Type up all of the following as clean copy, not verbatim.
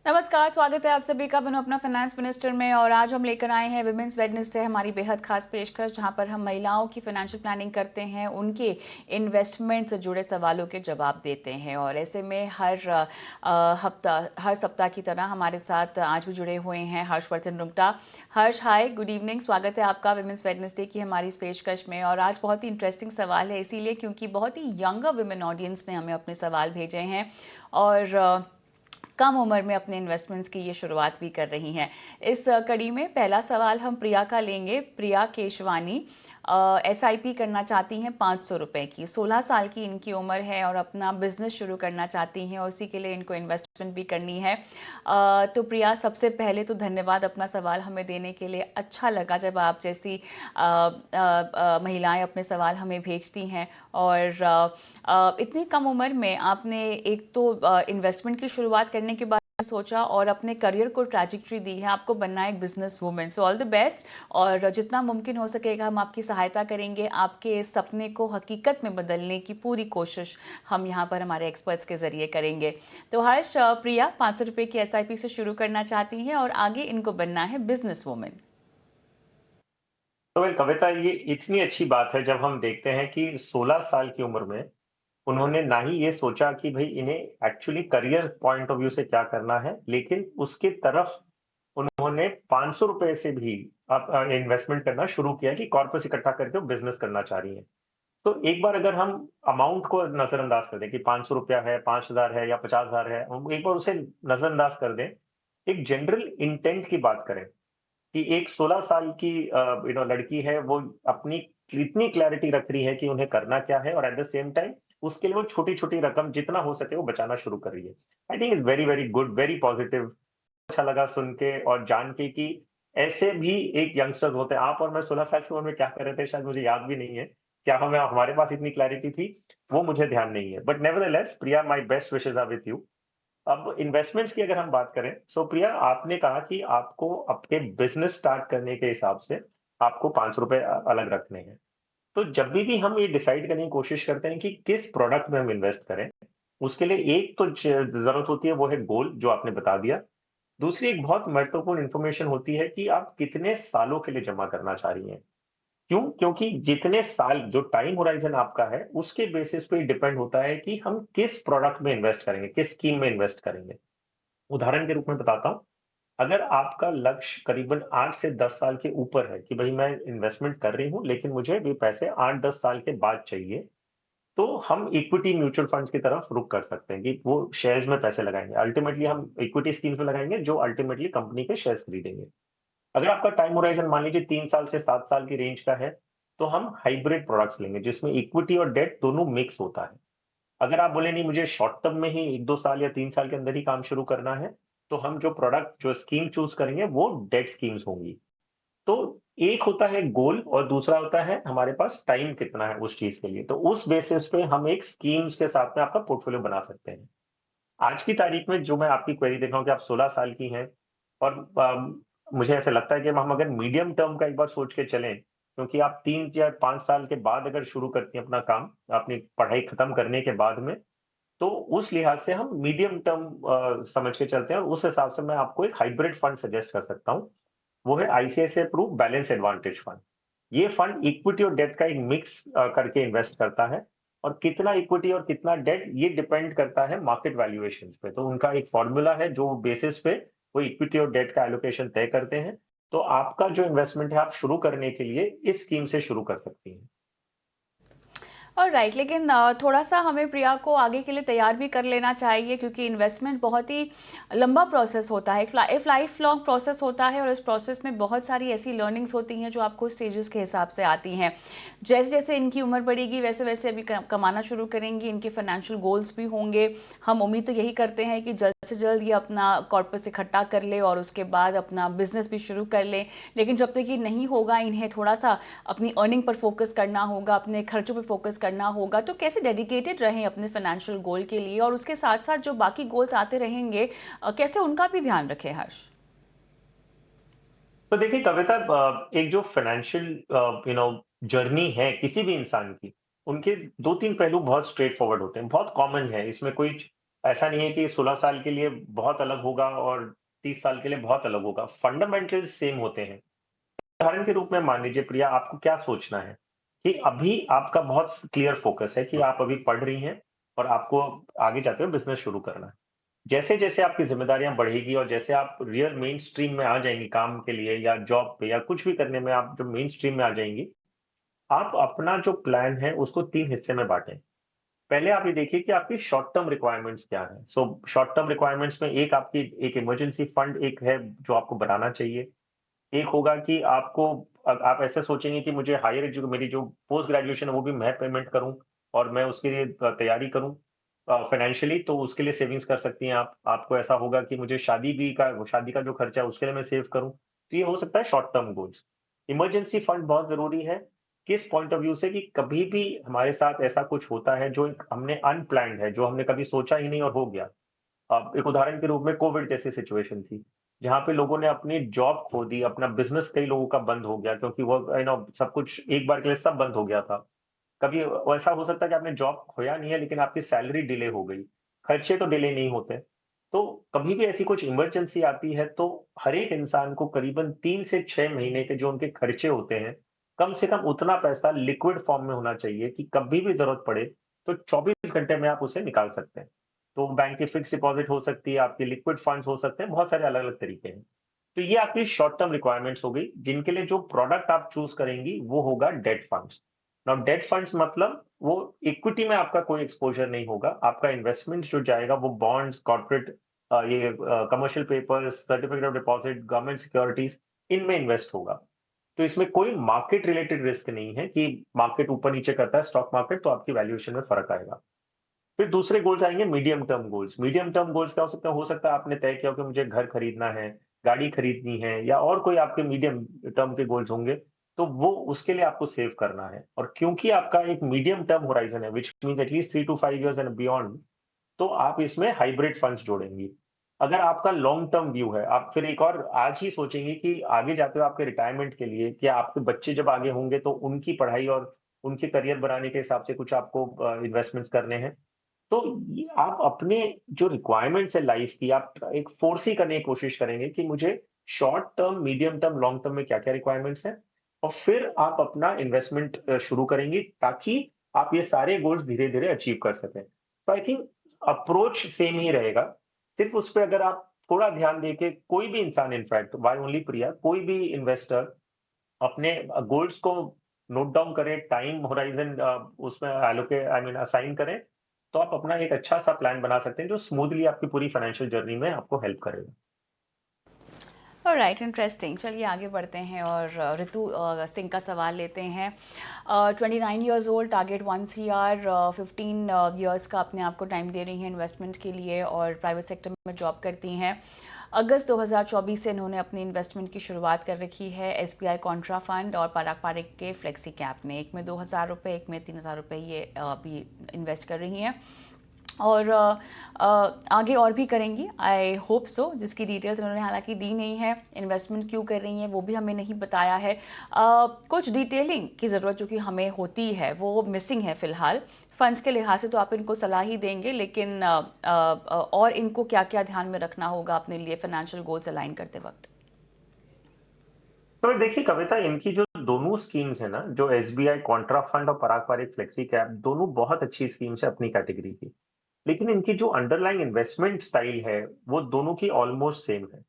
नमस्कार, स्वागत है आप सभी का बनो अपना फाइनेंस मिनिस्टर में। और आज हम लेकर आए हैं विमेंस वेडनेसडे, हमारी बेहद खास पेशकश, जहां पर हम महिलाओं की फाइनेंशियल प्लानिंग करते हैं, उनके इन्वेस्टमेंट से जुड़े सवालों के जवाब देते हैं। और ऐसे में हर सप्ताह की तरह हमारे साथ आज भी जुड़े हुए हैं हर्षवर्धन रुंगटा। हर्ष, हाय, गुड इवनिंग, स्वागत है आपका विमेंस वेडनेसडे की हमारी इस पेशकश में। और आज बहुत ही इंटरेस्टिंग सवाल है, इसीलिए क्योंकि बहुत ही यंगर वुमेन ऑडियंस ने हमें अपने सवाल भेजे हैं और कम उम्र में अपने इन्वेस्टमेंट्स की ये शुरुआत भी कर रही हैं। इस कड़ी में पहला सवाल हम प्रिया का लेंगे। प्रिया केशवानी एसआईपी करना चाहती हैं 500 रुपये की। 16 साल की इनकी उम्र है और अपना बिजनेस शुरू करना चाहती हैं और उसी के लिए इनको इन्वेस्टमेंट भी करनी है। तो प्रिया, सबसे पहले तो धन्यवाद अपना सवाल हमें देने के लिए। अच्छा लगा जब आप जैसी महिलाएं अपने सवाल हमें भेजती हैं। और इतनी कम उम्र में आपने एक तो इन्वेस्टमेंट की शुरुआत करने के बाद सोचा और अपने करियर को ट्रैजेक्टरी दी है, आपको बनना है एक business women. So all the best, और जितना मुमकिन हो सकेगा हम आपकी सहायता करेंगे। आपके सपने को हकीकत में बदलने की पूरी कोशिश हम यहाँ पर हमारे एक्सपर्ट्स के ज़रिए करेंगे। तो हर्ष, प्रिया 500 रुपये की एसआईपी से शुरू करना चाहती हैं और आगे इनको बनना है बिजनेस वुमेन। तो कविता, ये इतनी अच्छी बात है जब हम देखते हैं कि 16 साल की उम्र में उन्होंने ना ही ये सोचा कि भाई इन्हें actually career point of view से क्या करना है, लेकिन उसके तरफ उन्होंने 500 रुपए से भी अब इन्वेस्टमेंट करना शुरू किया कि कॉर्पस इकट्ठा करके वो बिजनेस करना चाह रही हैं। तो एक बार अगर हम अमाउंट को नजरअंदाज कर दें कि 500 रुपया है, 5000 है या 50,000 है, हम एक बार उसे नजरअंदाज कर दें, एक जनरल इंटेंट की बात करें कि एक 16 साल की लड़की है, वो अपनी इतनी क्लैरिटी रख रही है कि उन्हें करना क्या है और एट द सेम टाइम उसके लिए वो छोटी-छोटी रकम जितना हो सके वो बचाना शुरू कर रही है। I think it's very, very good, very positive. अच्छा लगा सुन के और जान के कि ऐसे भी एक यंगस्टर्स होते हैं। आप और मैं 16 साल की उम्र में क्या कर रहे थे शायद मुझे याद भी नहीं है। क्या हमारे पास इतनी क्लैरिटी थी, वो मुझे ध्यान नहीं है। But nevertheless Priya, my best wishes are with you. अब इन्वेस्टमेंट्स की अगर हम बात करें, सो प्रिया, आपने कहा कि आपको अपने बिजनेस स्टार्ट करने के हिसाब से आपको 500 रुपए अलग रखने हैं। तो जब भी हम ये डिसाइड करने की कोशिश करते हैं कि किस प्रोडक्ट में हम इन्वेस्ट करें, उसके लिए एक तो जरूरत होती है, वो है गोल, जो आपने बता दिया। दूसरी एक बहुत महत्वपूर्ण इंफॉर्मेशन होती है कि आप कितने सालों के लिए जमा करना चाह रही हैं। क्यों? क्योंकि जितने साल, जो टाइम होराइजन आपका है, उसके बेसिस पे डिपेंड होता है कि हम किस प्रोडक्ट में इन्वेस्ट करेंगे, किस स्कीम में इन्वेस्ट करेंगे। उदाहरण के रूप में बताता हूँ, अगर आपका लक्ष्य करीबन 8 से 10 साल के ऊपर है कि भई मैं इन्वेस्टमेंट कर रही हूँ, लेकिन मुझे ये पैसे 8-10 साल के बाद चाहिए, तो हम इक्विटी म्यूचुअल फंड्स की तरफ रुख कर सकते हैं कि वो शेयर्स में पैसे लगाएँगे। अल्टीमेटली हम इक्विटी स्कीम्स में लगाएँगे, जो अल्टीमेटली कंपनी के शेयर्स खरीदेंगे। अगर आपका टाइम होराइजन मान लीजिए 3 साल से 7 साल की रेंज का है, तो हम हाइब्रिड प्रोडक्ट्स लेंगे, जिसमें इक्विटी और डेट दोनों मिक्स होता है। अगर आप बोले नहीं, मुझे शॉर्ट टर्म में ही 1-2 साल या 3 साल के अंदर ही काम शुरू करना है, तो हम जो स्कीम चूज़ करेंगे वो डेट स्कीम्स होंगी। तो एक होता है गोल और दूसरा होता है हमारे पास टाइम कितना है उस चीज़ के लिए। तो उस बेसिस पे हम एक स्कीम्स के साथ में आपका पोर्टफोलियो बना सकते हैं। आज की तारीख में जो मैं आपकी क्वेरी देख रहा हूँ कि आप 16 साल की हैं और मुझे ऐसा लगता है कि हम अगर मीडियम टर्म का एक बार सोच के चलें, क्योंकि आप 3 या 5 साल के बाद अगर शुरू करती हैं अपना काम, अपनी पढ़ाई खत्म करने के बाद में, तो उस लिहाज से हम मीडियम टर्म समझ के चलते हैं और उस हिसाब से मैं आपको एक हाइब्रिड फंड सजेस्ट कर सकता हूँ। वो है ICICI Pru balance advantage fund. ये फंड इक्विटी और डेट का एक मिक्स करके इन्वेस्ट करता है और कितना इक्विटी और कितना डेट ये डिपेंड करता है मार्केट वैल्यूएशंस पे। तो उनका एक फॉर्मूला है जो बेसिस पे वो इक्विटी और डेट का एलोकेशन तय करते हैं। तो आपका जो इन्वेस्टमेंट है, आप शुरू करने के लिए इस स्कीम से शुरू कर सकती हैं। और राइट, लेकिन थोड़ा सा हमें प्रिया को आगे के लिए तैयार भी कर लेना चाहिए, क्योंकि इन्वेस्टमेंट बहुत ही लंबा प्रोसेस होता है, एक लाइफ लॉन्ग प्रोसेस होता है। और इस प्रोसेस में बहुत सारी ऐसी लर्निंग्स होती हैं जो आपको स्टेजेस के हिसाब से आती हैं। जैसे जैसे इनकी उम्र बढ़ेगी वैसे वैसे अभी कमाना शुरू करेंगी, इनके फाइनेंशियल गोल्स भी होंगे। हम उम्मीद तो यही करते हैं कि जल्द से जल्द ये अपना कॉर्पस इकट्ठा कर ले और उसके बाद अपना बिजनेस भी शुरू कर ले। लेकिन जब तक ये नहीं होगा, इन्हें थोड़ा सा अपनी अर्निंग पर फोकस करना होगा, अपने खर्चों पर फोकस करना होगा। तो कैसे डेडिकेटेड रहें अपने फाइनेंशियल गोल के लिए, और उसके साथ साथ जो बाकी गोल्स आते रहेंगे कैसे उनका भी ध्यान रखें हर्ष? तो देखिए कविता, एक जो फाइनेंशियल जर्नी है किसी भी इंसान की, उनके 2-3 पहलू बहुत स्ट्रेट फॉरवर्ड होते हैं, बहुत कॉमन है, इसमें कोई ऐसा नहीं है कि 16 साल के लिए बहुत अलग होगा और 30 साल के लिए बहुत अलग होगा। फंडामेंटल सेम होते हैं। उदाहरण के रूप में मान लीजिए प्रिया, आपको क्या सोचना है कि अभी आपका बहुत क्लियर फोकस है कि आप अभी पढ़ रही हैं और आपको आगे जाते हुए बिज़नेस शुरू करना है। जैसे-जैसे आपकी ज़िम्मेदारियाँ बढ़ेगी और जैसे आप रियल मेन स्ट्रीम में आ जाएँगी काम के लिए या जॉब पे या कुछ भी करने में आप जब मेन स्ट्रीम में आ जाएँगी, आप अपना जो प्लान है उसको 3 हिस्से में बाँटें। पहले आप ये देखिए कि आपकी शॉर्ट टर्म रिक्वायरमेंट्स क्या हैं। सो शॉर्ट टर्म रिक्वायरमेंट्स में एक आपकी एक इमरजेंसी फंड एक है जो आपको बनाना चाहिए। एक होगा कि आपको आप ऐसे सोचेंगे कि मुझे हायर एजु मेरी जो पोस्ट ग्रेजुएशन है वो भी मैं पेमेंट करूँ और मैं उसके लिए तैयारी करूँ फाइनेंशियली, तो उसके लिए सेविंग्स कर सकती हैं आप। आपको ऐसा होगा कि मुझे शादी का जो खर्चा है उसके लिए मैं सेव करूँ। तो ये हो सकता है short term goals. Emergency fund बहुत ज़रूरी है, किस पॉइंट ऑफ व्यू से कि कभी भी हमारे साथ ऐसा कुछ होता है जो एक हमने अनप्लैन्ड है, जो हमने कभी सोचा ही नहीं और हो गया। एक उदाहरण के रूप में कोविड जैसी सिचुएशन थी, जहाँ पे लोगों ने अपनी जॉब खो दी, अपना बिज़नेस कई लोगों का बंद हो गया क्योंकि वो सब कुछ एक बार के लिए सब बंद हो गया था। कभी ऐसा हो सकता है कि आपने जॉब खोया नहीं है लेकिन आपकी सैलरी डिले हो गई, खर्चे तो डिले नहीं होते। तो कभी भी ऐसी कुछ इमरजेंसी आती है तो हर एक इंसान को करीबन 3 से 6 महीने के जो उनके खर्चे होते हैं, कम से कम उतना पैसा लिक्विड फॉर्म में होना चाहिए कि कभी भी ज़रूरत पड़े, तो 24 घंटे में आप उसे निकाल सकते हैं। तो बैंक की फिक्स्ड डिपॉज़िट हो सकती है, आपके लिक्विड फंड्स हो सकते हैं, बहुत सारे अलग-अलग तरीके हैं। तो ये आपकी शॉर्ट टर्म रिक्वायरमेंट्स हो गई, जिनके लिए जो प्रोडक्ट आप चूज़ करेंगी, वो होगा date funds. Now date funds मतलब वो इक्विटी में आपका कोई एक्सपोज़र नहीं होगा, आपका इन्वेस्टमेंट जो जाएगा वो bonds, corporate commercial papers, certificate of deposit, government securities इनमें इन्वेस्ट होगा। तो इसमें कोई मार्केट रिलेटेड रिस्क नहीं है कि मार्केट ऊपर-नीचे करता है स्टॉक मार्केट तो आपकी वैल्यूएशन में फ़र्क आएगा। फिर दूसरे गोल्स आएँगे medium term goals. Medium term goals क्या हो सकता है? हो सकता है आपने तय किया हो कि मुझे घर खरीदना है, गाड़ी खरीदनी है या और कोई आपके मीडियम टर्म के गोल्स होंगे, तो वो उसके लिए आपको सेव करना है। और क्योंकि आपका एक मीडियम टर्म होराइज़न है which means at least 3 to 5 years and beyond, तो आप इसमें हाइब्रिड फंड्स जोड़ेंगी। अगर आपका लॉन्ग टर्म व्यू है, आप फिर एक और आज ही सोचेंगे कि आगे जाते हुए आपके रिटायरमेंट के लिए या आपके बच्चे जब आगे होंगे तो उनकी पढ़ाई और उनके करियर बनाने के हिसाब से कुछ आपको इन्वेस्टमेंट्स करने हैं। तो ये आप अपने जो रिक्वायरमेंट्स है लाइफ की आप एक फोर्सी करने की कोशिश करेंगे कि मुझे short term, medium term, long term में क्या-क्या रिक्वायरमेंट्स हैं और फिर आप अपना इन्वेस्टमेंट शुरू करेंगी ताकि आप ये सारे गोल्स धीरे-धीरे अचीव कर सकें। तो आई थिंक अप्रोच सेम ही रहेगा। सिर्फ उस पे अगर आप थोड़ा ध्यान देके कोई भी इंसान इनफैक्ट व्हाई ओनली प्रिया, कोई भी इन्वेस्टर अपने गोल्स को नोट डाउन करें, टाइम होराइज़न उसमें आई मीन असाइन करें, तो आप अपना एक अच्छा-सा प्लान बना सकते हैं, जो स्मूथली आपकी पूरी फाइनेंशियल जर्नी में आपको हेल्प करेगा। Alright, interesting. चलिए आगे बढ़ते हैं और ऋतु सिंह का सवाल लेते हैं। 29 years old, target 1 CR, 15 years का अपने आप को टाइम दे रही हैं इन्वेस्टमेंट के लिए और प्राइवेट सेक्टर में जॉब करती हैं। अगस्त 2024 से इन्होंने अपनी इन्वेस्टमेंट की शुरुआत कर रखी है एसबीआई कॉन्ट्रा फंड और पराग पारिक के फ्लेक्सी कैप में। एक में 2,000 रुपये, एक में 3,000 रुपये ये अभी इन्वेस्ट कर रही हैं और आगे और भी करेंगी, आई होप सो। जिसकी डिटेल्स उन्होंने हालांकि दी नहीं है, इन्वेस्टमेंट क्यों कर रही हैं वो भी हमें नहीं बताया है। कुछ डिटेलिंग की ज़रूरत जो कि हमें होती है वो मिसिंग है फ़िलहाल। फंड्स के लिहाज से तो आप इनको सलाह ही देंगे, लेकिन और इनको क्या क्या ध्यान में रखना होगा अपने लिए फाइनेंशियल गोल्स अलाइन करते वक्त? तो देखिए कविता, इनकी जो दोनों स्कीम्स है ना, जो एसबीआई कॉन्ट्रा फंड और पराग पारिक फ्लेक्सी कैप, दोनों बहुत अच्छी स्कीम्स है अपनी कैटेगरी की। लेकिन इनकी जो अंडरलाइंग इन्वेस्टमेंट स्टाइल है, वो दोनों की ऑलमोस्ट सेम है।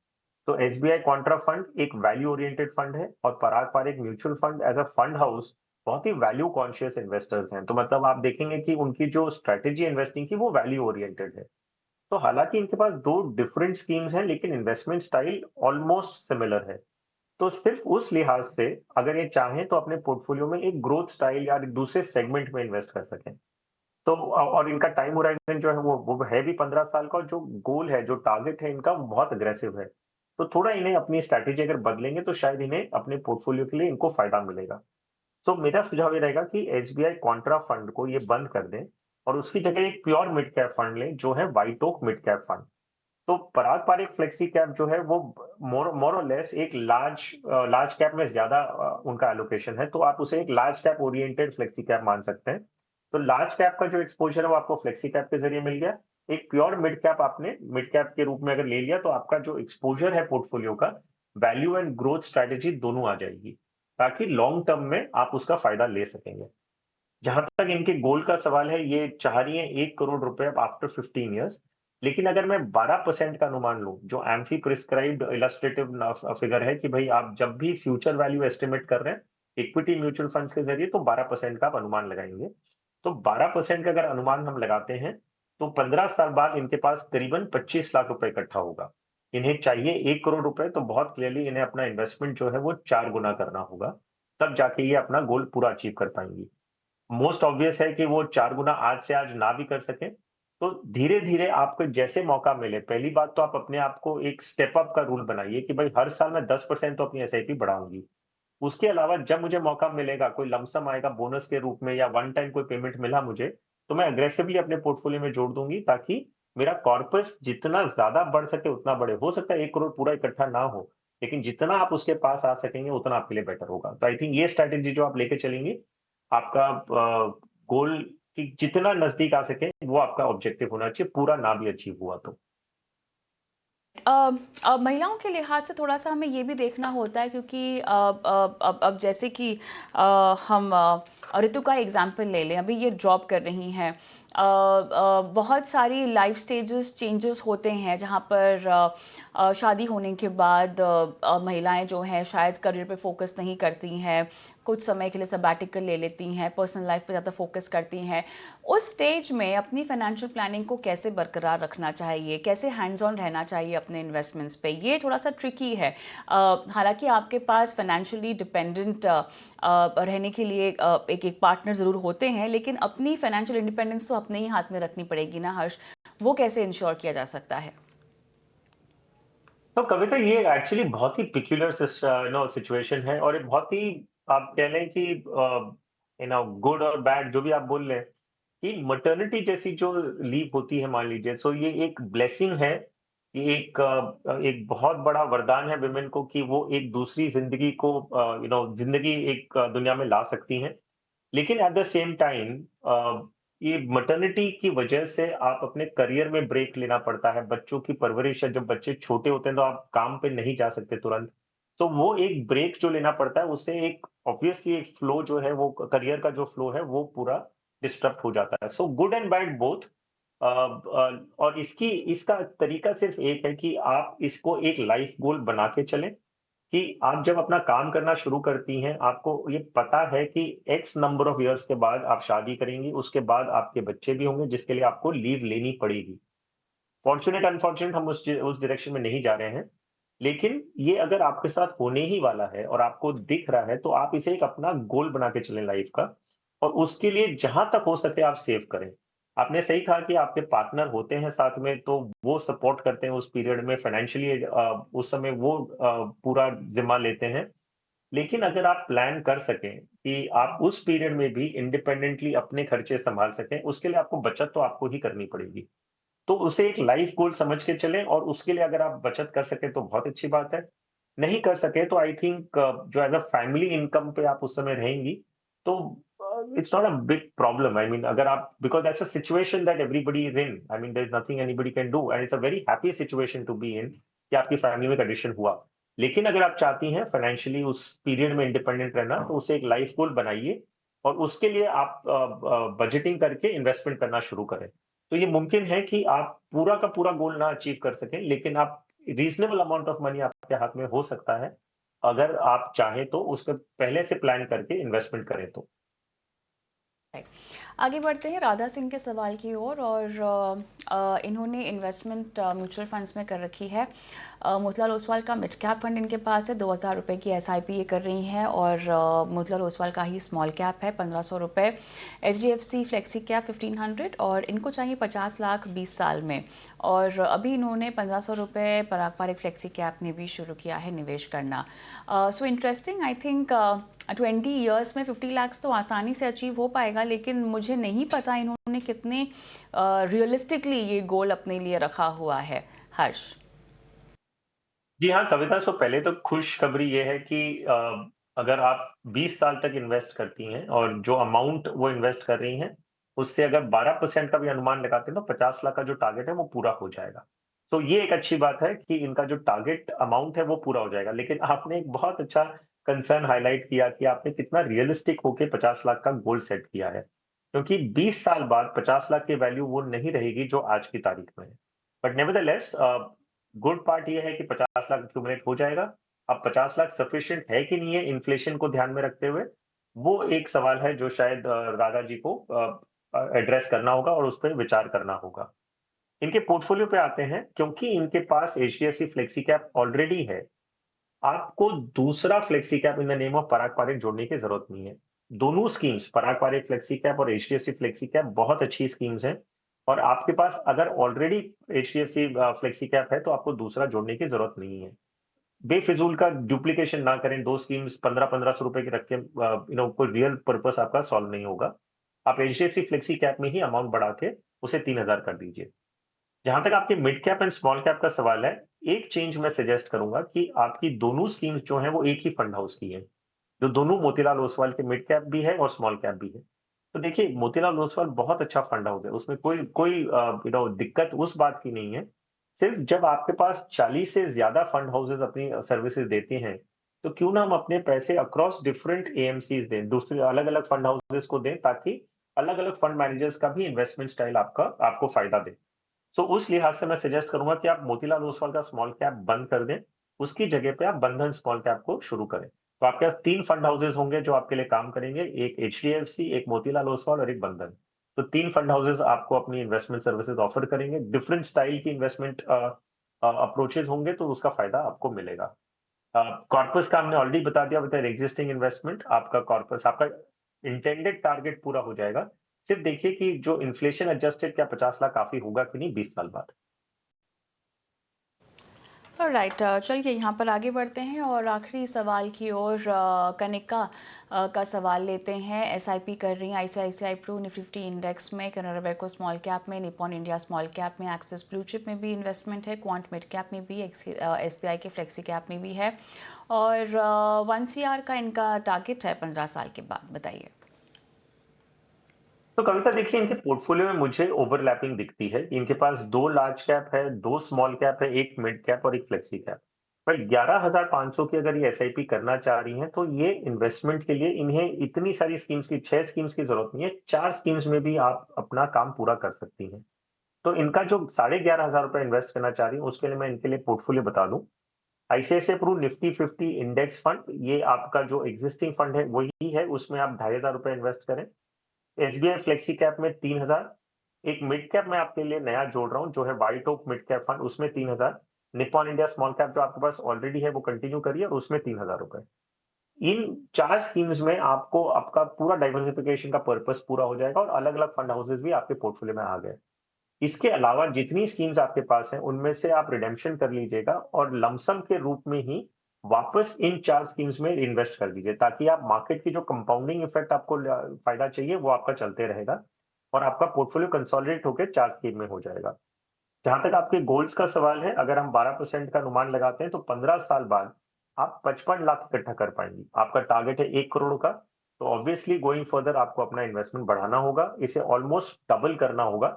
तो एसबीआई कॉन्ट्रा फंड एक वैल्यू ओरिएंटेड फंड है और Parag Parikh mutual fund as a fund house बहुत ही वैल्यू कॉन्शियस इन्वेस्टर्स हैं। तो मतलब आप देखेंगे कि उनकी जो स्ट्रेटेजी इन्वेस्टिंग की वो वैल्यू ओरिएंटेड है। तो हालांकि इनके पास दो डिफरेंट स्कीम्स हैं लेकिन इन्वेस्टमेंट स्टाइल ऑलमोस्ट सिमिलर है। तो सिर्फ उस लिहाज से अगर ये चाहें तो अपने पोर्टफोलियो में एक ग्रोथ स्टाइल या एक दूसरे सेगमेंट में इन्वेस्ट कर सकें। तो और इनका टाइम होराइजन जो है वो है भी 15 साल का और जो गोल है, जो टारगेट है इनका वो बहुत अग्रेसिव है। तो थोड़ा इन्हें अपनी स्ट्रैटेजी अगर बदलेंगे तो शायद इन्हें अपने पोर्टफोलियो के लिए इनको फायदा मिलेगा। तो मेरा सुझाव ये रहेगा कि एसबीआई कॉन्ट्रा फंड को ये बंद कर दें और उसकी जगह एक प्योर मिड कैप फंड लें जो है white oak mid cap fund. तो पराग पारिक फ्लेक्सी कैप जो है वो मोर मोर और लेस एक लार्ज कैप में ज्यादा उनका एलोकेशन है, तो आप उसे एक large cap oriented flexi cap मान सकते हैं। तो लार्ज कैप का जो एक्सपोजर है वो आपको फ्लेक्सी कैप के जरिए मिल गया। एक प्योर मिड कैप आपने मिड कैप के रूप में अगर ले लिया तो आपका जो एक्सपोज़र है पोर्टफोलियो का, वैल्यू एंड ग्रोथ स्ट्रैटेजी दोनों आ जाएगी, ताकि लॉन्ग टर्म में आप उसका फ़ायदा ले सकेंगे। जहाँ तक इनके गोल का सवाल है, ये चाह रही हैं 1 करोड़ रुपए आफ्टर 15 इयर्स। लेकिन अगर मैं 12% का अनुमान लूँ, जो एम्फी प्रिस्क्राइब्ड इलस्ट्रेटिव फिगर है कि भई आप जब भी फ्यूचर वैल्यू एस्टिमेट कर रहे हैं, इक्विटी म्यूचुअल फंड्स के ज़रिए तो 12% का आप अनुमान लगाएँगे। तो 12% का अगर अनुमान हम लगाते हैं, तो 15 साल बाद इनके पास करीबन 25 लाख रुपए इकट्ठा होगा। इन्हें चाहिए 1 करोड़ रुपए, तो बहुत क्लियरली इन्हें अपना इन्वेस्टमेंट जो है वो 4 गुना करना होगा, तब जाके ये अपना गोल पूरा अचीव कर पाएँगी। मोस्ट ऑब्वियस है कि वो 4 गुना आज से आज ना भी कर सकें, तो धीरे-धीरे आपको जैसे मौका मिले, पहली बात तो आप अपने आप को एक स्टेप अप का रूल बनाइए कि भाई हर साल मैं 10% तो अपनी एसआईपी बढ़ाऊँगी। उसके अलावा जब मुझे मौका मिलेगा, कोई लमसम आएगा बोनस के रूप में या वन टाइम कोई पेमेंट मिला मुझे, तो मैं अग्रेसिवली अपने पोर्टफोलियो में जोड़ दूँगी, ताकि मेरा कॉर्पस जितना ज़्यादा बढ़ सके उतना बढ़े। हो सकता है 1 करोड़ पूरा इकट्ठा ना हो, लेकिन जितना आप उसके पास आ सकेंगे उतना आपके लिए बेटर होगा। तो आई थिंक ये स्ट्रैटेजी जो आप लेके चलेंगी, आपका गोल की जितना नज़दीक आ सके वो आपका ऑब्जेक्टिव होना चाहिए, पूरा ना भी अचीव हुआ तो। महिलाओं के लिहाज से थोड़ा-सा हमें ये भी देखना होता है, क्योंकि अब जैसे कि हम ऋतु का एग्ज़ाम्पल ले लें, अभी ये जॉब कर रही हैं। बहुत सारी लाइफ स्टेजेस चेंजेस होते हैं, जहाँ पर शादी होने के बाद महिलाएं जो हैं शायद करियर पे फोकस नहीं करती हैं, कुछ समय के लिए सबैटिकल ले लेती हैं, पर्सनल लाइफ पे ज़्यादा फोकस करती हैं। उस स्टेज में अपनी फाइनेंशियल प्लानिंग को कैसे बरकरार रखना चाहिए, कैसे हैंड्स ऑन रहना चाहिए अपने इन्वेस्टमेंट्स पे, ये थोड़ा सा ट्रिकी है। हालांकि आपके पास फाइनेंशियली डिपेंडेंट रहने के लिए एक एक पार्टनर ज़रूर होते हैं, लेकिन अपनी फाइनेंशियल इंडिपेंडेंस तो अपने ही हाथ में रखनी पड़ेगी ना हर्ष। वो कैसे इंश्योर किया जा सकता है? तो कविता, ये एक्चुअली बहुत ही पिक्यूलियर सिचुएशन है, और ये बहुत ही, आप कह लें कि गुड और बैड जो भी आप बोल रहे हैं, कि मैटरनिटी जैसी जो लीव होती है, मान लीजिए, सो ये एक ब्लेसिंग है। ये एक बहुत बड़ा वरदान है विमेन को कि वो एक दूसरी जिंदगी को जिंदगी एक दुनिया में ला सकती हैं। लेकिन एट द सेम टाइम ये मैटरनिटी की वजह से आप अपने करियर में ब्रेक लेना पड़ता है। बच्चों की परवरिश है, जब बच्चे छोटे होते हैं तो आप काम पे नहीं जा सकते तुरंत। तो वो एक ब्रेक जो लेना पड़ता है, उससे एक ऑब्वियसली एक फ्लो जो है, वो करियर का जो फ्लो है वो पूरा डिस्टर्ब हो जाता है। So good and bad both. और इसकी इसका तरीका सिर्फ एक है कि आप इसको एक लाइफ गोल बना के चलें, कि आप जब अपना काम करना शुरू करती हैं, आपको ये पता है कि एक्स नंबर ऑफ इयर्स के बाद आप शादी करेंगी, उसके बाद आपके बच्चे भी होंगे, जिसके लिए आपको लीव लेनी पड़ेगी। फॉर्च्यूनेट अनफॉर्च्यूनेट हम उस डायरेक्शन में नहीं जा रहे हैं। लेकिन ये अगर आपके साथ होने ही वाला है और आपको दिख रहा है, तो आप इसे एक अपना गोल बना के चलें लाइफ का, और उसके लिए जहां तक हो सके आप सेव करें। आपने सही कहा कि आपके पार्टनर होते हैं साथ में, तो वो सपोर्ट करते हैं उस पीरियड में फाइनेंशियली, उस समय वो पूरा जिम्मा लेते हैं। लेकिन अगर आप प्लान कर सकें कि आप उस पीरियड में भी इंडिपेंडेंटली अपने खर्चे संभाल सकें, उसके लिए आपको बचत तो आपको ही करनी पड़ेगी। तो उसे एक लाइफ गोल समझ के चलें, और उसके लिए अगर आप बचत कर सकें तो बहुत अच्छी बात है। नहीं कर सके तो आई थिंक जो एज़ अ फैमिली इनकम पे आप उस समय रहेंगी, तो it's not a big problem. I mean, अगर आप, because that's a situation that everybody is in. I mean, there is nothing anybody can do, and it's a very happy situation to be in कि आपकी family में एक addition हुआ। लेकिन अगर आप चाहती हैं फाइनेंशियली उस पीरियड में इंडिपेंडेंट रहना, तो उसे एक लाइफ गोल बनाइए, और उसके लिए आप बजटिंग करके इन्वेस्टमेंट करना शुरू करें। तो ये मुमकिन है कि आप पूरा का पूरा गोल ना अचीव कर सकें, लेकिन आप रीज़नेबल अमाउंट ऑफ मनी आपके हाथ में हो सकता है, अगर आप चाहें तो उसको पहले से प्लान करके इन्वेस्टमेंट करें तो। राइट। आगे बढ़ते हैं राधा सिंह के सवाल की ओर। और इन्होंने इन्वेस्टमेंट म्यूचुअल फंड्स में कर रखी है। मोतीलाल ओसवाल का मिड कैप फंड इनके पास है, 2,000 रुपये की एसआईपी ये कर रही हैं, और मोतीलाल ओसवाल का ही स्मॉल कैप है 1,500 रुपये, एचडीएफसी फ्लेक्सी कैप 1,500, और इनको चाहिए 50 लाख 20 साल में। और अभी इन्होंने 1,500 रुपये पारंपरिक फ्लेक्सी कैप में भी शुरू किया है निवेश करना। So interesting. I think 20 years में 50 लाख्स तो आसानी से अचीव हो पाएगा, लेकिन मुझे नहीं पता इन्होंने कितने रियलिस्टिकली ये गोल अपने लिए रखा हुआ है हर्ष। जी हाँ, कविता, सो पहले तो खुशखबरी ये है कि अगर आप 20 साल तक इन्वेस्ट करती हैं और जो अमाउंट वो इन्वेस्ट कर रही हैं, उससे अगर 12% का भी अनुमान लगाते हैं तो 50 लाख का जो टारगेट है वो पूरा हो जाएगा। तो ये एक अच्छी बात है कि इनका जो टारगेट अमाउंट है वो पूरा हो जाएगा। लेकिन आपने एक बहुत अच्छा कंसर्न हाइलाइट किया कि आपने कितना रियलिस्टिक होके 50 लाख का गोल सेट किया है। क्योंकि 20 साल बाद 50 लाख की वैल्यू वो नहीं रहेगी जो आज की तारीख में है। बट नेवरदलेस गुड पार्ट ये है कि 50 लाख एक्यूमुलेट हो जाएगा। अब 50 लाख सफिशिएंट है कि नहीं है इन्फ्लेशन को ध्यान में रखते हुए, वो एक सवाल है जो शायद राधा जी को एड्रेस करना होगा और उस पर विचार करना होगा। इनके पोर्टफोलियो पे आते हैं, क्योंकि इनके पास एचडीएफसी फ्लेक्सी कैप ऑलरेडी है, आपको दूसरा flexi cap in the name of Parag Parikh जोड़ने की जरूरत नहीं है। दोनों schemes Parag Parikh flexi cap और एचडीएफसी फ्लेक्सी कैप बहुत अच्छी स्कीम्स हैं, और आपके पास अगर ऑलरेडी एचडीएफसी फ्लेक्सी कैप है तो आपको दूसरा जोड़ने की जरूरत नहीं है। बेफिजूल का डुप्लीकेशन ना करें, दो स्कीम्स 15-1500 रुपए की रख के कोई रियल पर्पस आपका सॉल्व नहीं होगा। आप एचडीएफसी फ्लेक्सी कैप में ही अमाउंट बढ़ा के उसे 3000 कर दीजिए। जहां तक आपके mid cap and small cap का सवाल है, एक चेंज मैं सजेस्ट करूंगा कि आपकी दोनों स्कीम्स जो हैं वो एक ही फंड हाउस की हैं, जो दोनों मोतीलाल ओसवाल के मिड कैप भी है और स्मॉल कैप भी है। तो देखिए, मोतीलाल ओसवाल बहुत अच्छा फंड हाउस है, उसमें कोई कोई दिक्कत उस बात की नहीं है। सिर्फ जब आपके पास 40 से ज्यादा फंड हाउसेज अपनी सर्विसेज देते हैं, तो क्यों ना हम अपने पैसे अक्रॉस डिफरेंट एएमसीज दें, दूसरे अलग अलग फंड हाउसेज को दें, ताकि अलग अलग फंड मैनेजर्स का भी इन्वेस्टमेंट स्टाइल आपका आपको फायदा दे। सो उस लिहाज से मैं सजेस्ट करूंगा कि आप मोतीलाल ओसवाल का स्मॉल कैप बंद कर दें, उसकी जगह पे आप बंधन स्मॉल कैप को शुरू करें। तो आपके पास 3 फंड हाउसेज होंगे जो आपके लिए काम करेंगे, एक एचडीएफसी, एक मोतीलाल ओसवाल और एक बंधन। तो 3 फंड हाउसेज आपको अपनी इन्वेस्टमेंट सर्विसेज ऑफर करेंगे, डिफरेंट स्टाइल की इन्वेस्टमेंट अप्रोचेज होंगे, तो उसका फायदा आपको मिलेगा। कॉर्पस का हमने ऑलरेडी बता दिया, विद एग्जिस्टिंग इन्वेस्टमेंट आपका कॉर्पस, आपका इंटेंडेड टारगेट पूरा हो जाएगा। सिर्फ देखिए कि जो इन्फ्लेशन एडजस्टेड क्या 50 लाख काफी होगा कि नहीं 20 साल बाद। राइट, चलिए यहाँ पर आगे बढ़ते हैं और आखिरी सवाल की ओर कनिका का सवाल लेते हैं। एसआईपी कर रही हैं आईसीआईसीआई प्रू निफ्टी इंडेक्स में, कैनरा बैंक स्मॉल कैप में, निपॉन इंडिया स्मॉल कैप में, एक्सिस ब्लू चिप में भी इन्वेस्टमेंट है, क्वांट मिड कैप में भी, एसबीआई के फ्लेक्सी कैप में भी है, और 1 CR का इनका टारगेट है 15 साल के बाद। बताइए। तो कविता, देखिए, इनके पोर्टफोलियो में मुझे ओवरलैपिंग दिखती है। इनके पास 2 लार्ज कैप है, 2 स्मॉल कैप है, 1 मिड कैप और 1 फ्लेक्सी कैप। पर 11,500 की अगर ये एसआईपी करना चाह रही हैं, तो ये इन्वेस्टमेंट के लिए इन्हें इतनी सारी स्कीम्स की, 6 स्कीम्स की जरूरत नहीं है, 4 स्कीम्स में भी आप अपना काम पूरा कर सकती हैं। तो इनका जो 11,500 रुपए इन्वेस्ट करना चाह रही हूँ, उसके लिए मैं इनके लिए पोर्टफोलियो बता दूं। ICICI Pru Nifty 50 index fund, ये आपका जो एग्जिस्टिंग फंड है वही है, उसमें आप 2,500 रुपए इन्वेस्ट करें। एसबीआई फ्लेक्सी कैप में 3,000। एक मिड कैप में आपके लिए नया जोड़ रहा हूं, जो है white oak mid cap fund, उसमें 3,000। निप्पॉन इंडिया स्मॉल कैप जो आपके पास ऑलरेडी है वो कंटिन्यू करिए, और उसमें 3,000 रुपए। इन 4 स्कीम्स में आपको आपका पूरा डाइवर्सिफिकेशन का पर्पस पूरा हो जाएगा, और अलग अलग फंड हाउसेज भी आपके पोर्टफोलियो में आ गए। इसके अलावा जितनी स्कीम्स आपके पास हैं, उनमें से आप रिडेम्पशन कर लीजिएगा, और लमसम के रूप में ही वापस इन 4 स्कीम्स में इन्वेस्ट कर दीजिए, ताकि आप मार्केट की जो कंपाउंडिंग इफेक्ट आपको फायदा चाहिए वो आपका चलते रहेगा, और आपका पोर्टफोलियो कंसोलिडेट होकर 4 स्कीम में हो जाएगा। जहां तक आपके गोल्स का सवाल है, अगर हम 12% का अनुमान लगाते हैं, तो 15 साल बाद आप 55 लाख इकट्ठा कर पाएंगे। आपका टारगेट है 1 करोड़ का, तो ऑब्वियसली गोइंग फर्दर आपको अपना इन्वेस्टमेंट बढ़ाना होगा, इसे ऑलमोस्ट डबल करना होगा।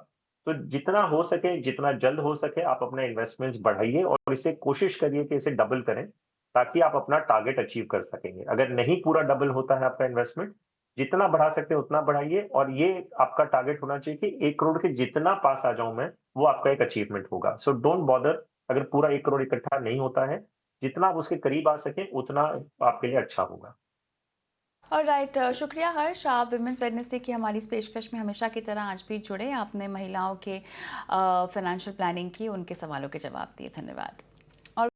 तो जितना हो सके, जितना जल्द हो सके, आप अपना इन्वेस्टमेंट्स बढ़ाइए, और इसे कोशिश करिए कि इसे डबल करें, ताकि आप अपना टारगेट अचीव कर सकेंगे। अगर नहीं पूरा डबल होता है आपका इन्वेस्टमेंट, जितना बढ़ा सकते हैं उतना बढ़ाइए, और ये आपका टारगेट होना चाहिए कि 1 करोड़ के जितना पास आ जाऊं मैं, वो आपका एक अचीवमेंट होगा। सो डोंट बॉदर अगर पूरा 1 करोड़ इकट्ठा नहीं होता है, जितना आप उसके करीब आ सके उतना आपके लिए अच्छा होगा। और राइट, शुक्रिया हर्ष, आप विमेंस वेडनेसडे की हमारी इस पेशकश में हमेशा की तरह आज भी जुड़े। आपने महिलाओं के फाइनेंशियल प्लानिंग की, उनके सवालों के जवाब दिए। धन्यवाद।